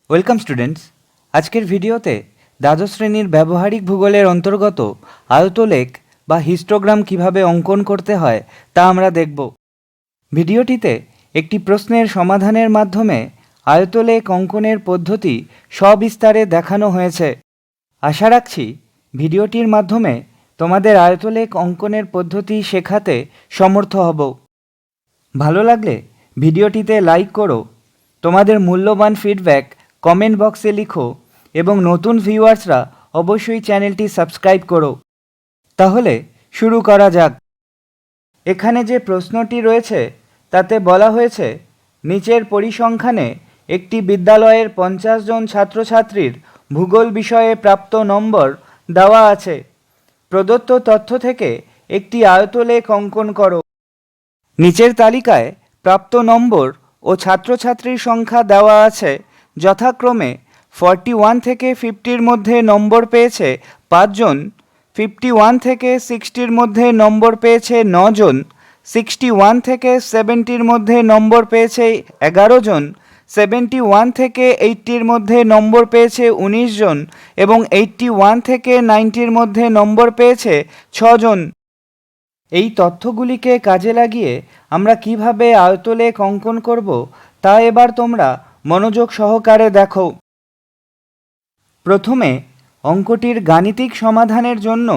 Welcome students. আজকের ভিডিওতে দ্বাদশ শ্রেণীর ব্যবহারিক ভূগোলের অন্তর্গত আয়তলেখ বা হিস্টোগ্রাম কিভাবে অঙ্কন করতে হয় তা আমরা দেখব। ভিডিওটিতে একটি প্রশ্নের সমাধানের মাধ্যমে আয়তলেখ অঙ্কনের পদ্ধতি সবিস্তারে দেখানো হয়েছে। আশা রাখছি ভিডিওটির মাধ্যমে তোমাদের আয়তলেখ অঙ্কনের পদ্ধতি শেখাতে সমর্থ হব। ভালো লাগলে ভিডিওটিতে লাইক করো, তোমাদের মূল্যবান ফিডব্যাক কমেন্ট বক্সে লিখো এবং নতুন ভিউয়ার্সরা অবশ্যই চ্যানেলটি সাবস্ক্রাইব করো। তাহলে শুরু করা যাক। এখানে যে প্রশ্নটি রয়েছে তাতে বলা হয়েছে, নিচের পরিসংখ্যানে একটি বিদ্যালয়ের 50 জন ছাত্রছাত্রীর ভূগোল বিষয়ে প্রাপ্ত নম্বর দেওয়া আছে। প্রদত্ত তথ্য থেকে একটি আয়তলেখ অঙ্কন করো। নিচের তালিকায় প্রাপ্ত নম্বর ও ছাত্রছাত্রীর সংখ্যা দেওয়া আছে। যথাক্রমে 41 থেকে 50-র মধ্যে নম্বর পেয়েছে 5 জন, 51 থেকে 60-র মধ্যে নম্বর পেয়েছে 9 জন, 61 থেকে 70-র মধ্যে নম্বর পেয়েছে 11 জন, 71 থেকে 80-র মধ্যে নম্বর পেয়েছে 19 জন এবং 81 থেকে 90-র মধ্যে নম্বর পেয়েছে 6 জন। এই তথ্যগুলিকে কাজে লাগিয়ে আমরা কিভাবে আয়তলেখ অঙ্কন করব তা এবার তোমরা মনোযোগ সহকারে দেখো। প্রথমে অঙ্কটির গাণিতিক সমাধানের জন্য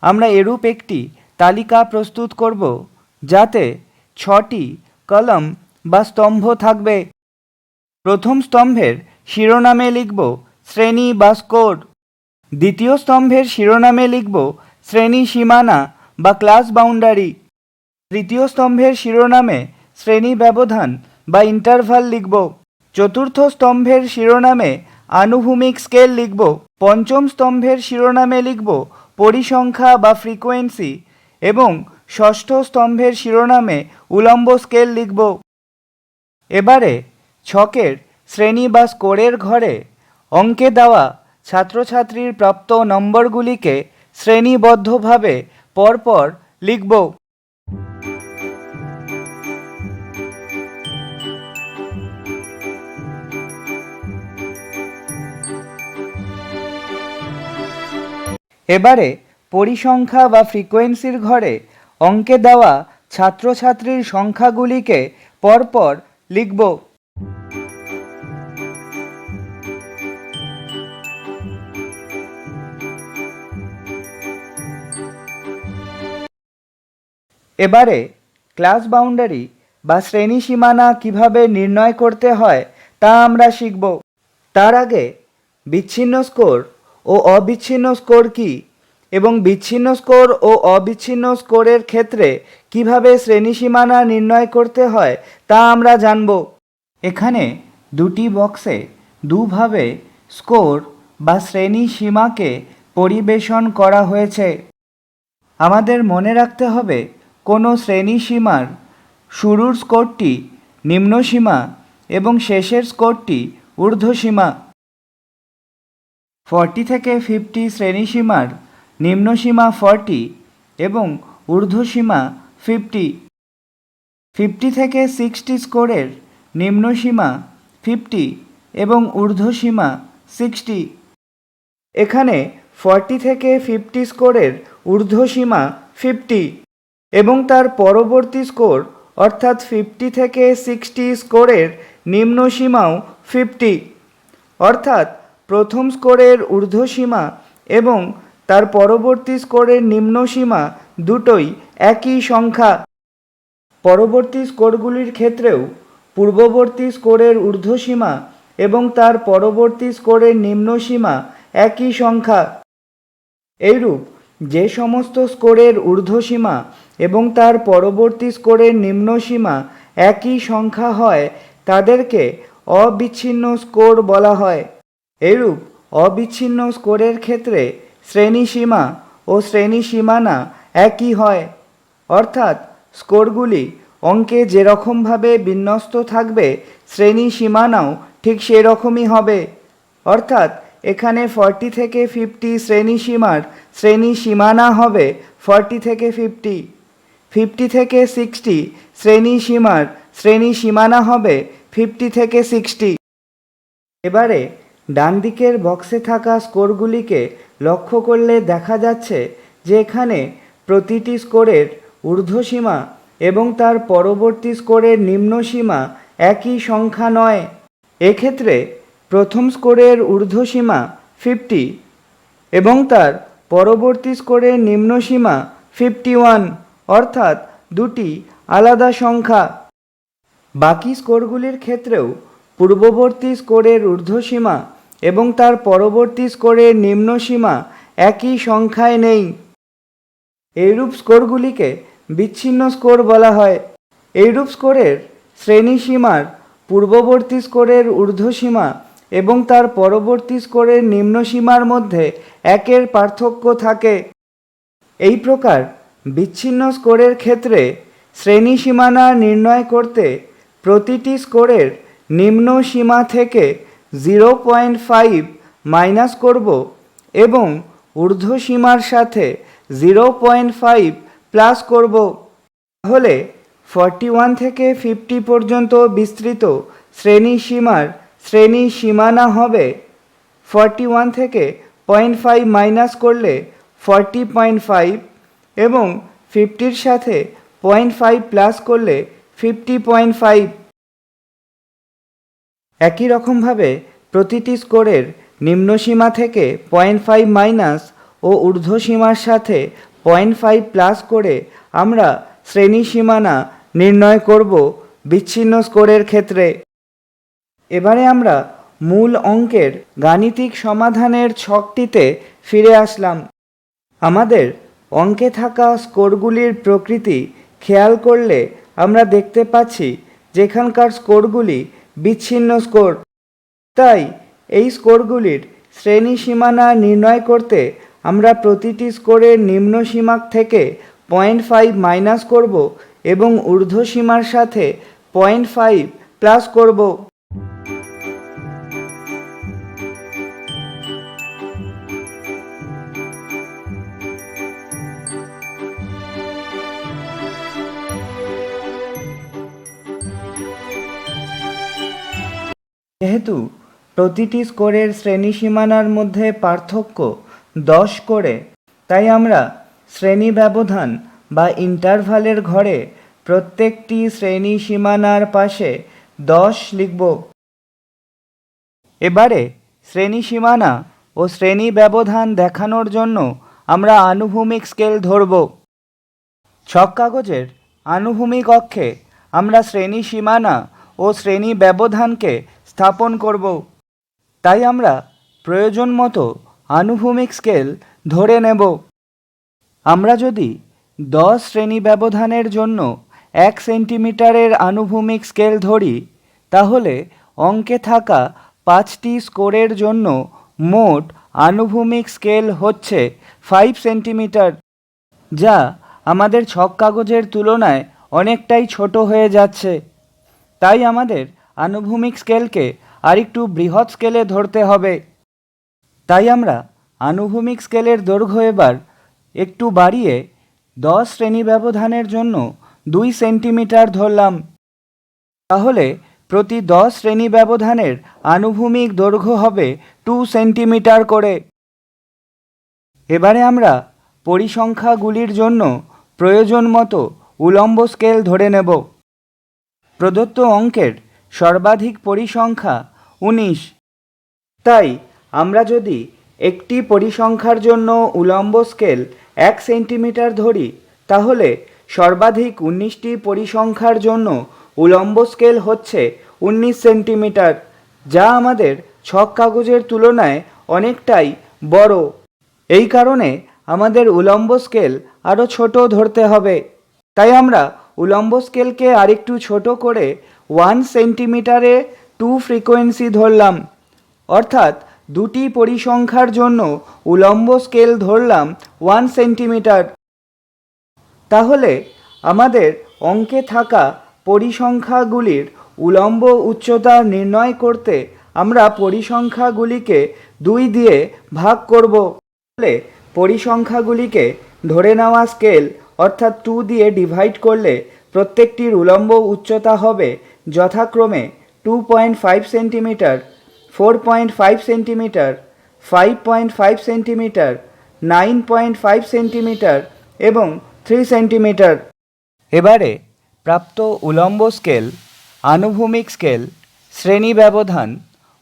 আমরা এরূপ একটি তালিকা প্রস্তুত করব, যাতে 6টি কলাম বা স্তম্ভ থাকবে। প্রথম স্তম্ভের শিরোনামে লিখব শ্রেণী বা স্কোর। দ্বিতীয় স্তম্ভের শিরোনামে লিখব শ্রেণী সীমানা বা ক্লাস বাউন্ডারি। তৃতীয় স্তম্ভের শিরোনামে শ্রেণী ব্যবধান বা ইন্টারভাল লিখব। চতুর্থ স্তম্ভের শিরোনামে আনুভূমিক স্কেল লিখব। পঞ্চম স্তম্ভের শিরোনামে লিখব পরিসংখ্যা বা ফ্রিকোয়েন্সি এবং ষষ্ঠ স্তম্ভের শিরোনামে উলম্ব স্কেল লিখব। এবারে ছকের শ্রেণী বা স্কোরের ঘরে অঙ্কে দেওয়া ছাত্রছাত্রীর প্রাপ্ত নম্বরগুলিকে শ্রেণীবদ্ধভাবে পরপর লিখব। এবারে পরিসংখ্যা বা ফ্রিকোয়েন্সির ঘরে অঙ্কে দেওয়া ছাত্রছাত্রীর সংখ্যাগুলিকে পরপর লিখব। এবারে ক্লাস বাউন্ডারি বা শ্রেণী সীমানা কিভাবে নির্ণয় করতে হয় তা আমরা শিখব। তার আগে বিচ্ছিন্ন স্কোর ও অবিচ্ছিন্ন স্কোর কী এবং বিচ্ছিন্ন স্কোর ও অবিচ্ছিন্ন স্কোরের ক্ষেত্রে কিভাবে শ্রেণী সীমানা নির্ণয় করতে হয় তা আমরা জানব। এখানে দুটি বক্সে দুভাবে স্কোর বা শ্রেণী সীমাকে পরিবেশন করা হয়েছে। আমাদের মনে রাখতে হবে, কোনো শ্রেণী সীমার শুরুর স্কোরটি নিম্নসীমা এবং শেষের স্কোরটি ঊর্ধ্বসীমা। 40 থেকে 50 শ্রেণীসীমার নিম্নসীমা 40 এবং ঊর্ধ্বসীমা 50। 50 থেকে 60 স্কোরের নিম্নসীমা 50 এবং ঊর্ধ্বসীমা 60। এখানে 40 থেকে 50 স্কোরের ঊর্ধ্বসীমা 50 এবং তার পরবর্তী স্কোর অর্থাৎ 50 থেকে 60 স্কোরের নিম্নসীমাও 50, অর্থাৎ প্রথম স্কোরের ঊর্ধ্বসীমা এবং তার পরবর্তী স্কোরের নিম্নসীমা দুটোই একই সংখ্যা। পরবর্তী স্কোরগুলির ক্ষেত্রেও পূর্ববর্তী স্কোরের ঊর্ধ্বসীমা এবং তার পরবর্তী স্কোরের নিম্নসীমা একই সংখ্যা। এইরূপ যে সমস্ত স্কোরের ঊর্ধ্বসীমা এবং তার পরবর্তী স্কোরের নিম্নসীমা একই সংখ্যা হয় তাদেরকে অবিচ্ছিন্ন স্কোর বলা হয়। এইরূপ অবিচ্ছিন্ন স্কোরের ক্ষেত্রে শ্রেণী সীমা ও শ্রেণী সীমানা একই হয়, অর্থাৎ স্কোরগুলি অঙ্কে যেরকমভাবে বিন্যস্ত থাকবে শ্রেণী সীমানাও ঠিক সেরকমই হবে। অর্থাৎ এখানে 40 থেকে 50 শ্রেণীসীমার শ্রেণী সীমানা হবে 40 থেকে 50, 50 থেকে 60 শ্রেণীসীমার শ্রেণী সীমানা হবে 50 থেকে 60। এবারে ডান দিকের বক্সে থাকা স্কোরগুলিকে লক্ষ্য করলে দেখা যাচ্ছে যে এখানে প্রতিটি স্কোরের ঊর্ধ্বসীমা এবং তার পরবর্তী স্কোরের নিম্নসীমা একই সংখ্যা নয়। এক্ষেত্রে প্রথম স্কোরের ঊর্ধ্বসীমা 50 এবং তার পরবর্তী স্কোরের নিম্নসীমা 51, অর্থাৎ দুটি আলাদা সংখ্যা। বাকি স্কোরগুলির ক্ষেত্রেও পূর্ববর্তী স্কোরের ঊর্ধ্বসীমা এবং তার পরবর্তী স্কোরের নিম্নসীমা একই সংখ্যায় নেই। এইরূপ স্কোরগুলিকে বিচ্ছিন্ন স্কোর বলা হয়। এইরূপ স্কোরের শ্রেণীসীমার পূর্ববর্তী স্কোরের ঊর্ধ্বসীমা এবং তার পরবর্তী স্কোরের নিম্নসীমার মধ্যে একের পার্থক্য থাকে। এই প্রকার বিচ্ছিন্ন স্কোরের ক্ষেত্রে শ্রেণীসীমানা নির্ণয় করতে প্রতিটি স্কোরের নিম্ন সীমা থেকে 0.5 মাইনাস করব এবং ঊর্ধ্বসীমার সাথে 0.5 প্লাস করব। তাহলে 41 থেকে 50 পর্যন্ত বিস্তৃত শ্রেণীসীমার শ্রেণীসীমানা হবে 41 থেকে 0.5 মাইনাস করলে 40.5 এবং 50-র সাথে 0.5 প্লাস করলে 50.5। একই রকমভাবে প্রতিটি স্কোরের নিম্নসীমা থেকে 0.5 মাইনাস ও ঊর্ধ্বসীমার সাথে 0.5 প্লাস করে আমরা শ্রেণীসীমানা নির্ণয় করব বিচ্ছিন্ন স্কোরের ক্ষেত্রে। এবারে আমরা মূল অঙ্কের গাণিতিক সমাধানের ছকটিতে ফিরে আসলাম। আমাদের অঙ্কে থাকা স্কোরগুলির প্রকৃতি খেয়াল করলে আমরা দেখতে পাচ্ছি যেখানকার স্কোরগুলি বিচ্ছিন্ন স্কোর। তাই এই স্কোরগুলির শ্রেণীসীমানা নির্ণয় করতে আমরা প্রতিটি স্কোরের নিম্নসীমা থেকে 0.5 মাইনাস করব এবং ঊর্ধ্বসীমার সাথে 0.5 প্লাস করব। যেহেতু প্রতিটি স্কোরের শ্রেণীসীমানার মধ্যে পার্থক্য 10 করে, তাই আমরা শ্রেণী ব্যবধান বা ইন্টারভালের ঘরে প্রত্যেকটি শ্রেণীসীমানার পাশে 10 লিখব। এবারে শ্রেণীসীমানা ও শ্রেণী ব্যবধান দেখানোর জন্য আমরা আনুভূমিক স্কেল ধরব। ছক কাগজের আনুভূমিক অক্ষে আমরা শ্রেণীসীমানা ও শ্রেণী ব্যবধানকে স্থাপন করব। তাই আমরা প্রয়োজন মতো আনুভূমিক স্কেল ধরে নেব। আমরা যদি 10 শ্রেণী ব্যবধানের জন্য 1 সেন্টিমিটারের আনুভূমিক স্কেল ধরি, তাহলে অঙ্কে থাকা 5টি স্কোরের জন্য মোট আনুভূমিক স্কেল হচ্ছে 5 সেন্টিমিটার, যা আমাদের ছক কাগজের তুলনায় অনেকটাই ছোট হয়ে যাচ্ছে। তাই আমাদের আনুভূমিক স্কেলকে আরেকটু বৃহৎ স্কেলে ধরতে হবে। তাই আমরা আনুভূমিক স্কেলের দৈর্ঘ্য এবার একটু বাড়িয়ে 10 শ্রেণী ব্যবধানের জন্য 2 সেন্টিমিটার ধরলাম। তাহলে প্রতি 10 শ্রেণী ব্যবধানের আনুভূমিক দৈর্ঘ্য হবে 2 সেন্টিমিটার করে। এবারে আমরা পরিসংখ্যাগুলির জন্য প্রয়োজন মতো উলম্ব স্কেল ধরে নেব। প্রদত্ত অঙ্কের সর্বাধিক পরিসংখ্যা 19। তাই আমরা যদি একটি পরিসংখ্যার জন্য উলম্ব স্কেল 1 সেন্টিমিটার ধরি, তাহলে সর্বাধিক 19টি পরিসংখ্যার জন্য উলম্ব স্কেল হচ্ছে 19 সেন্টিমিটার, যা আমাদের ছক কাগজের তুলনায় অনেকটাই বড়। এই কারণে আমাদের উলম্ব স্কেল আরও ছোট ধরতে হবে। তাই আমরা উলম্ব স্কেলকে আরেকটু ছোট করে 1 সেন্টিমিটারে 2 ফ্রিকোয়েন্সি ধরলাম, অর্থাৎ দুটি পরিসংখ্যার জন্য উলম্ব স্কেল ধরলাম 1 সেন্টিমিটার। তাহলে আমাদের অঙ্কে থাকা পরিসংখ্যাগুলির উলম্ব উচ্চতা নির্ণয় করতে আমরা পরিসংখ্যাগুলিকে 2 দিয়ে ভাগ করব। তাহলে পরিসংখ্যাগুলিকে ধরে নেওয়া স্কেল অর্থাৎ 2 দিয়ে ডিভাইড করলে প্রত্যেকটির উলম্ব উচ্চতা হবে যথাক্রমে 2.5 সেন্টিমিটার 4.5 সেন্টিমিটার, 5.5 সেন্টিমিটার, 9.5 সেন্টিমিটার এবং 3 সেন্টিমিটার। এবারে প্রাপ্ত উলম্ব স্কেল, আনুভূমিক স্কেল, শ্রেণী ব্যবধান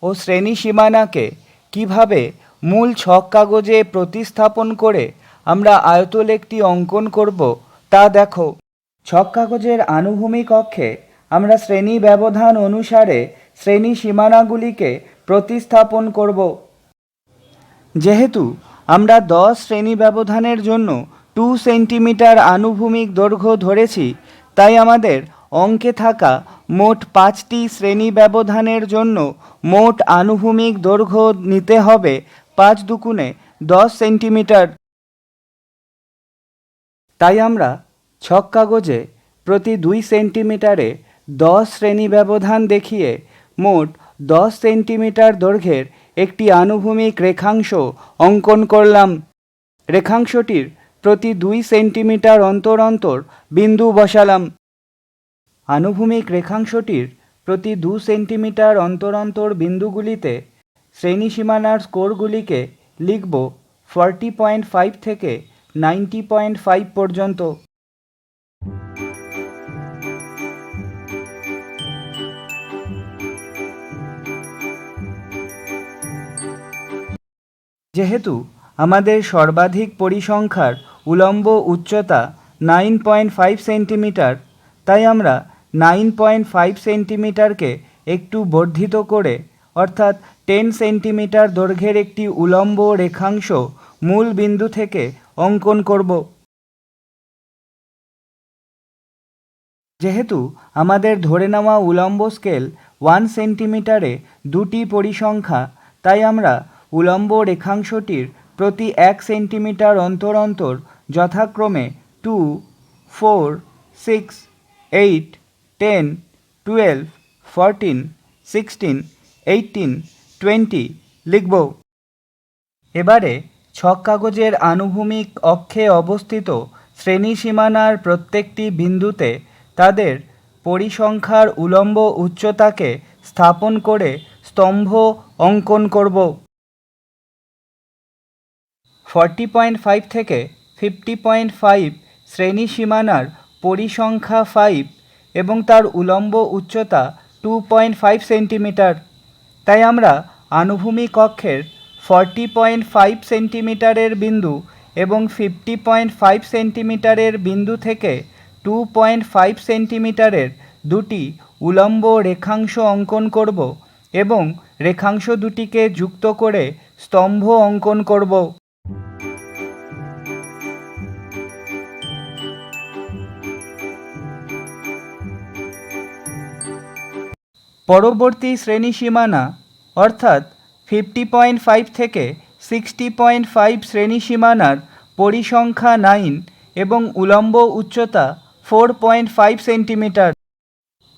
ও শ্রেণী সীমানাকে কিভাবে মূল ছক কাগজে প্রতিস্থাপন করে আমরা আয়তলেখটি অঙ্কন করব তা দেখো। ছক কাগজের আনুভূমিক অক্ষে আমরা শ্রেণী ব্যবধান অনুসারে শ্রেণী সীমানাগুলিকে প্রতিস্থাপন করব। যেহেতু আমরা 10 শ্রেণী ব্যবধানের জন্য 2 সেন্টিমিটার আনুভূমিক দৈর্ঘ্য ধরেছি, তাই আমাদের অঙ্কে থাকা মোট 5টি শ্রেণী ব্যবধানের জন্য মোট আনুভূমিক দৈর্ঘ্য নিতে হবে 5 দুগুণে 10 সেন্টিমিটার। তাই আমরা ছক কাগজে প্রতি 2 সেন্টিমিটারে 10 শ্রেণী ব্যবধান দেখিয়ে মোট 10 সেন্টিমিটার দৈর্ঘ্যের একটি আনুভূমিক রেখাংশ অঙ্কন করলাম। রেখাংশটির প্রতি 2 সেন্টিমিটার অন্তর অন্তর বিন্দু বসালাম। আনুভূমিক রেখাংশটির প্রতি 2 সেন্টিমিটার অন্তর অন্তর বিন্দুগুলিতে শ্রেণী সীমানার স্কোরগুলিকে লিখব 40.5 থেকে 90.5 পর্যন্ত। যেহেতু আমাদের সর্বাধিক পরিসংখ্যার উলম্ব উচ্চতা 9.5 সেন্টিমিটার, তাই আমরা 9.5 সেন্টিমিটারকে একটু বর্ধিত করে অর্থাৎ 10 সেন্টিমিটার দৈর্ঘ্যের একটি উলম্ব রেখাংশ মূল বিন্দু থেকে অঙ্কন করব। যেহেতু আমাদের ধরে নেওয়া উলম্ব স্কেল 1 সেন্টিমিটারে 2টি পরিসংখ্যা, তাই আমরা উলম্ব রেখাংশটির প্রতি 1 সেন্টিমিটার অন্তর অন্তর যথাক্রমে 2, 4, 6, 8, 10, 12, 14, 16, 18, 20 লিখব। এবারে ছক কাগজের আনুভূমিক অক্ষে অবস্থিত শ্রেণী সীমানার প্রত্যেকটি বিন্দুতে তাদের পরিসংখ্যার উলম্ব উচ্চতাকে স্থাপন করে স্তম্ভ অঙ্কন করব। 40.5 থেকে 50.5 শ্রেণী সীমানার পরিসংখ্যা 5 এবং তার উলম্ব উচ্চতা 2.5 সেন্টিমিটার। তাই আমরা আনুভূমিক অক্ষের 40.5 সেন্টিমিটারের বিন্দু এবং 50.5 সেন্টিমিটারের বিন্দু থেকে 2.5 সেন্টিমিটারের দুটি উলম্ব রেখাংশ অঙ্কন করব এবং রেখাংশ দুটিকে যুক্ত করে স্তম্ভ অঙ্কন করব। পরবর্তী শ্রেণী সীমানা অর্থাৎ 50.5 থেকে 60.5 শ্রেণী সীমানার পরিসংখ্যা 9 এবং উলম্ব উচ্চতা 4.5 সেন্টিমিটার।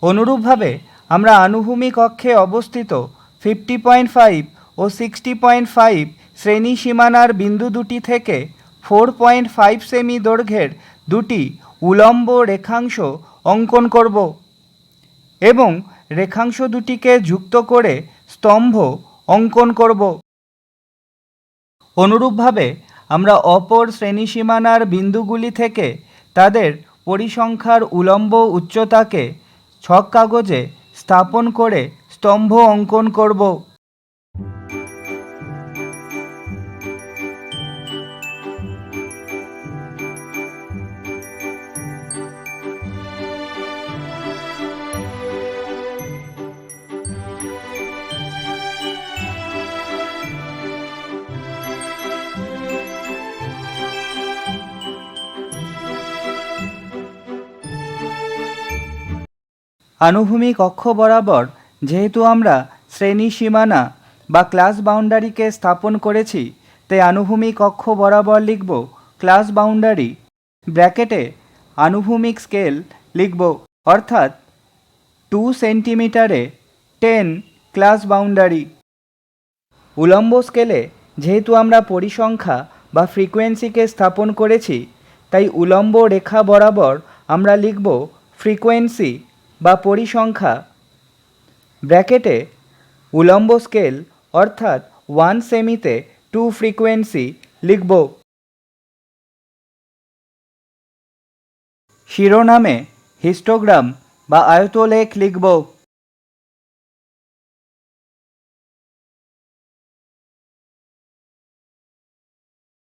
অনুরূপভাবে আমরা আনুভূমিক অক্ষে অবস্থিত 50.5 ও 60.5 শ্রেণী সীমানার বিন্দু দুটি থেকে 4.5 সেমি দৈর্ঘ্যের দুটি উলম্ব রেখাংশ অঙ্কন করব এবং রেখাংশ দুটিকে যুক্ত করে স্তম্ভ অঙ্কন করব। অনুরূপভাবে আমরা অপর শ্রেণী সীমানার বিন্দুগুলি থেকে তাদের পরিসংখ্যার উলম্ব উচ্চতাকে ছক কাগজে স্থাপন করে স্তম্ভ অঙ্কন করব। আনুভূমিক অক্ষ বরাবর যেহেতু আমরা শ্রেণী সীমানা বা ক্লাস বাউন্ডারিকে স্থাপন করেছি, তাই আনুভূমিক অক্ষ বরাবর লিখব ক্লাস বাউন্ডারি, ব্র্যাকেটে আনুভূমিক স্কেল লিখব অর্থাৎ 2 সেন্টিমিটারে 10 ক্লাস বাউন্ডারি। উলম্ব স্কেলে যেহেতু আমরা পরিসংখ্যা বা ফ্রিকোয়েন্সিকে স্থাপন করেছি, তাই উলম্ব রেখা বরাবর আমরা লিখব ফ্রিকোয়েন্সি বা পরিসংখ্যা, ব্র্যাকেটে উলম্ব স্কেল অর্থাৎ 1 সেমিতে 2 ফ্রিকোয়েন্সি লিখব। শিরোনামে হিস্টোগ্রাম বা আয়তলেখ লিখব।